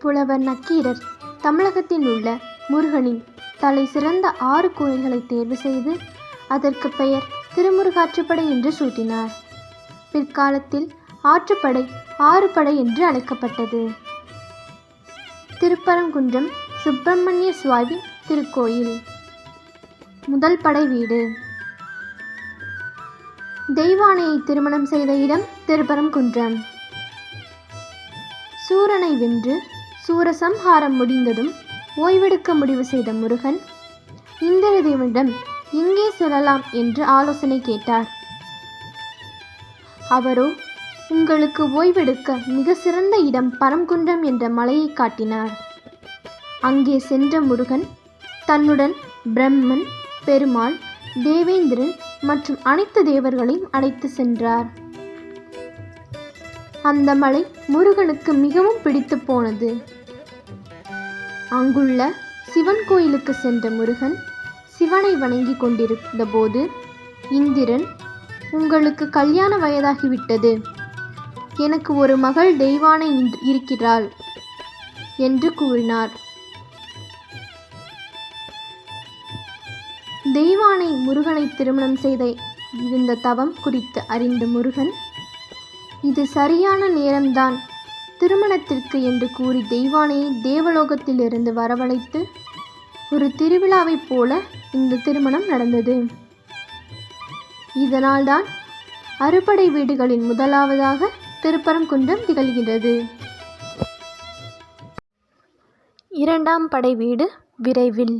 புலவர் நக்கீரர் தமிழகத்தில் உள்ள முருகனின் தலை சிறந்த 6 கோயில்களை தேர்வு செய்து அதற்கு பெயர் திருமுருகாற்றுப்படை என்று சூட்டினார். பிற்காலத்தில் ஆற்றுப்படை 6 படை என்று அழைக்கப்பட்டது. திருப்பரங்குன்றம் சுப்பிரமணிய சுவாமி திருக்கோயில். முதல் படை வீடு. தெய்வானையை திருமணம் செய்த இடம் திருப்பரங்குன்றம். சூரனை வென்று சூரசம்ஹாரம் முடிந்ததும் ஓய்வெடுக்க முடிவு செய்த முருகன் இந்திரதேவனிடம் எங்கே செல்லலாம் என்று ஆலோசனை கேட்டார். அவரோ உங்களுக்கு ஓய்வெடுக்க மிக சிறந்த இடம் பரங்குன்றம் என்ற மலையை காட்டினார். அங்கே சென்ற முருகன் தன்னுடன் பிரம்மன், பெருமாள், தேவேந்திரன் மற்றும் அனைத்து தேவர்களையும் அழைத்து சென்றார். அந்த மலை முருகனுக்கு மிகவும் பிடித்து போனது. அங்குள்ள சிவன் கோயிலுக்கு சென்ற முருகன் சிவனை வணங்கி கொண்டிருந்த போது இந்திரன், உங்களுக்கு கல்யாண வயதாகிவிட்டது, எனக்கு ஒரு மகள் தெய்வானை இருக்கிறாள் என்று கூறினார். தெய்வானை முருகனை திருமணம் செய்த இருந்த தவம் குறித்து அறிந்த முருகன், இது சரியான நேரம்தான் திருமணத்திற்கு என்று கூறி தெய்வானையை தேவலோகத்திலிருந்து வரவழைத்து ஒரு திருவிழாவைப் போல இந்த திருமணம் நடந்தது. இதனால்தான் அறுபடை வீடுகளின் முதலாவதாக திருப்பரங்குன்றம் திகழ்கிறது. இரண்டாம் படை வீடு விரைவில்.